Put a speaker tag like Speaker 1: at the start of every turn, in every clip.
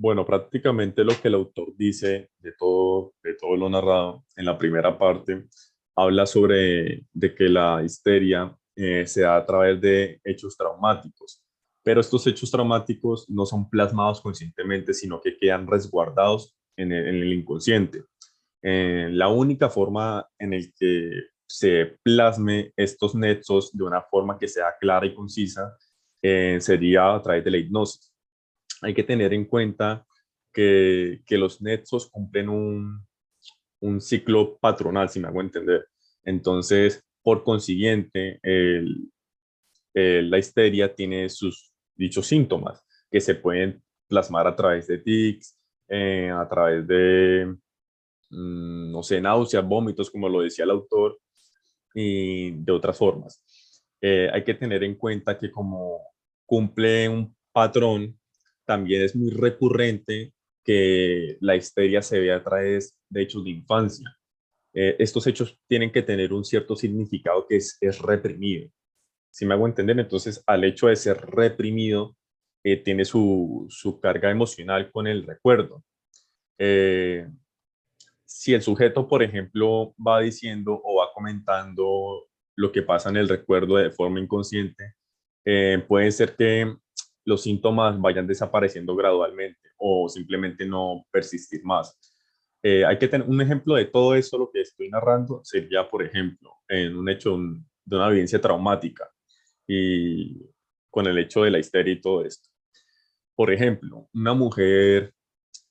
Speaker 1: Bueno, prácticamente lo que el autor dice de todo lo narrado en la primera parte, habla sobre de que la histeria se da a través de hechos traumáticos, pero estos hechos traumáticos no son plasmados conscientemente, sino que quedan resguardados en el inconsciente. La única forma en el que se plasme estos nexos de una forma que sea clara y concisa sería a través de la hipnosis. Hay que tener en cuenta que los nexos cumplen un ciclo patronal, si me hago entender. Entonces, por consiguiente, la histeria tiene sus dichos síntomas que se pueden plasmar a través de tics, a través de, no sé, náuseas, vómitos, como lo decía el autor, y de otras formas. Hay que tener en cuenta que como cumple un patrón, también es muy recurrente que la histeria se vea a través de hechos de infancia. Estos hechos tienen que tener un cierto significado que es reprimido. Si me hago entender, entonces al hecho de ser reprimido, tiene su carga emocional con el recuerdo. Eh, si el sujeto, por ejemplo, va diciendo o va comentando lo que pasa en el recuerdo de forma inconsciente, puede ser que los síntomas vayan desapareciendo gradualmente o simplemente no persistir más. Hay que tener un ejemplo de todo eso, lo que estoy narrando sería, por ejemplo, en un hecho de una vivencia traumática y con el hecho de la histeria y todo esto. Por ejemplo, una mujer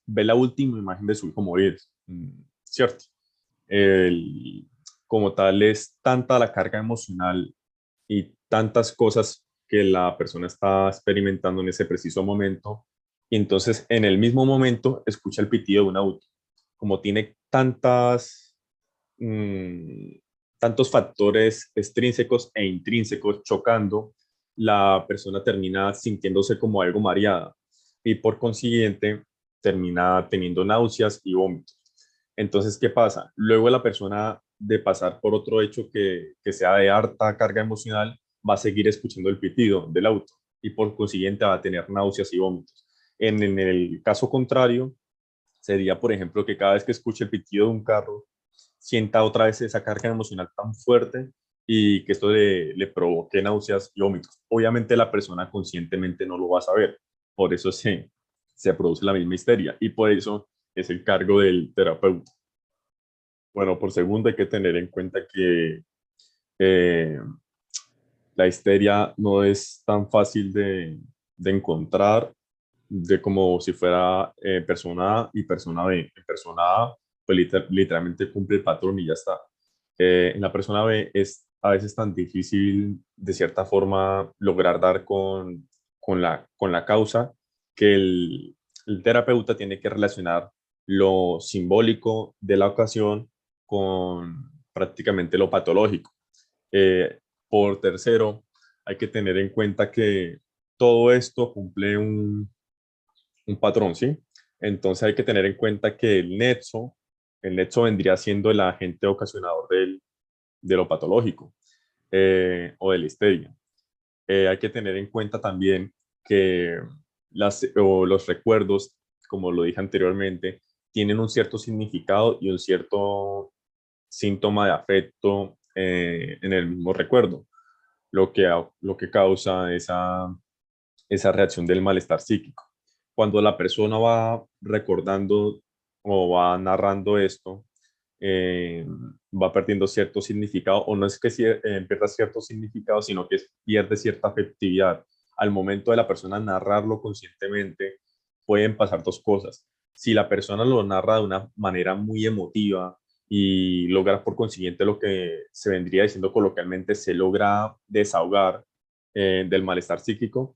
Speaker 1: ve la última imagen de su hijo morir, ¿cierto? El, como tal, es tanta la carga emocional y tantas cosas que la persona está experimentando en ese preciso momento, y entonces en el mismo momento escucha el pitido de un auto. Como tiene mmm, tantos factores extrínsecos e intrínsecos chocando, la persona termina sintiéndose como algo mareada y por consiguiente termina teniendo náuseas y vómitos. Entonces, ¿qué pasa? Luego la persona de pasar por otro hecho que sea de harta carga emocional, va a seguir escuchando el pitido del auto y por consiguiente va a tener náuseas y vómitos. En el caso contrario, sería, por ejemplo, que cada vez que escuche el pitido de un carro, sienta otra vez esa carga emocional tan fuerte y que esto le provoque náuseas y vómitos. Obviamente la persona conscientemente no lo va a saber, por eso se produce la misma histeria y por eso es el cargo del terapeuta. Bueno, por segundo hay que tener en cuenta que eh, la histeria no es tan fácil de encontrar de como si fuera persona A y persona B. En persona A, pues literalmente cumple el patrón y ya está. En la persona B es a veces tan difícil de cierta forma lograr dar con la causa que el terapeuta tiene que relacionar lo simbólico de la ocasión con prácticamente lo patológico. Eh, por tercero, hay que tener en cuenta que todo esto cumple un patrón, ¿sí? Entonces hay que tener en cuenta que el nexo vendría siendo el agente ocasionador de lo patológico o de la histeria. Hay que tener en cuenta también que los recuerdos, como lo dije anteriormente, tienen un cierto significado y un cierto síntoma de afecto en el mismo recuerdo, lo que causa esa reacción del malestar psíquico. Cuando la persona va recordando o va narrando esto, eh, va perdiendo cierto significado, o no es que pierda cierto significado, sino que pierde cierta afectividad. Al momento de la persona narrarlo conscientemente, pueden pasar dos cosas. Si la persona lo narra de una manera muy emotiva y logra por consiguiente lo que se vendría diciendo coloquialmente, se logra desahogar del malestar psíquico,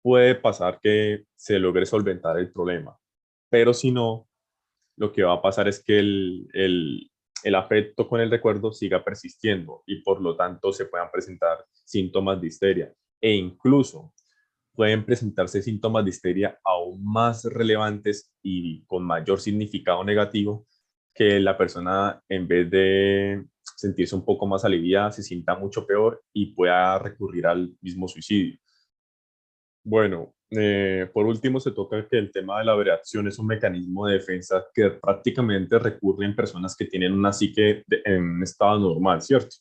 Speaker 1: puede pasar que se logre solventar el problema. Pero si no, lo que va a pasar es que el afecto con el recuerdo siga persistiendo y por lo tanto se puedan presentar síntomas de histeria e incluso pueden presentarse síntomas de histeria aún más relevantes y con mayor significado negativo, que la persona en vez de sentirse un poco más aliviada se sienta mucho peor y pueda recurrir al mismo suicidio. Bueno, Por último, se toca que el tema de la reacción es un mecanismo de defensa que prácticamente recurre en personas que tienen una psique en un estado normal, ¿cierto?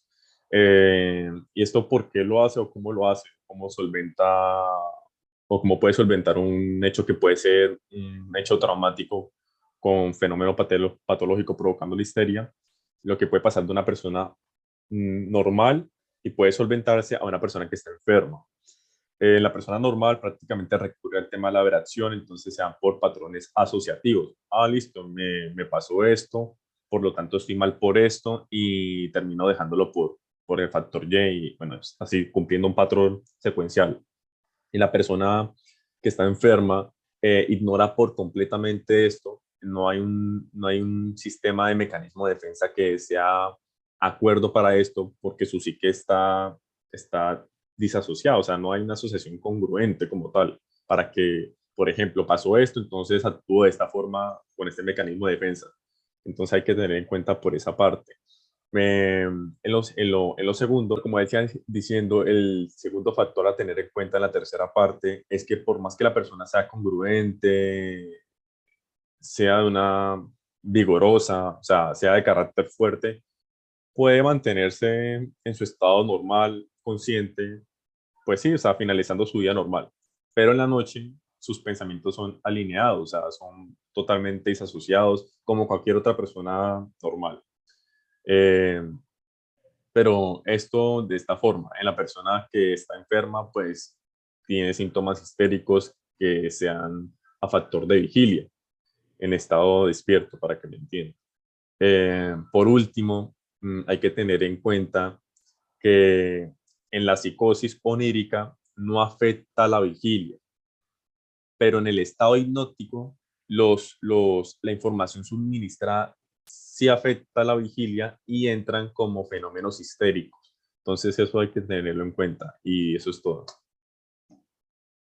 Speaker 1: ¿Y esto por qué lo hace o cómo lo hace? ¿Cómo solventa o cómo puede solventar un hecho que puede ser un hecho traumático con fenómeno patológico provocando la histeria? Lo que puede pasar de una persona normal y puede solventarse a una persona que está enferma. La persona normal prácticamente recurre al tema de la aberración, entonces se dan por patrones asociativos. Ah, listo, me pasó esto, por lo tanto estoy mal por esto y termino dejándolo por el factor Y, y bueno, es así cumpliendo un patrón secuencial. Y la persona que está enferma ignora por completamente esto. No hay un sistema de mecanismo de defensa que sea acuerdo para esto porque su psique está disasociada, o sea, no hay una asociación congruente como tal para que, por ejemplo, pasó esto, entonces actúo de esta forma con este mecanismo de defensa. Entonces hay que tener en cuenta por esa parte. En lo segundo, como decía diciendo, el segundo factor a tener en cuenta en la tercera parte es que por más que la persona sea congruente, sea de una vigorosa, o sea, sea de carácter fuerte, puede mantenerse en su estado normal, consciente, pues sí, o sea, finalizando su vida normal. Pero en la noche sus pensamientos son alineados, o sea, son totalmente disasociados como cualquier otra persona normal. Eh, pero esto de esta forma, en la persona que está enferma, pues tiene síntomas histéricos que sean a factor de vigilia, en estado despierto, para que me entiendan. Por último, hay que tener en cuenta que en la psicosis onírica no afecta la vigilia, pero en el estado hipnótico la información suministrada sí afecta la vigilia y entran como fenómenos histéricos. Entonces eso hay que tenerlo en cuenta y eso es todo.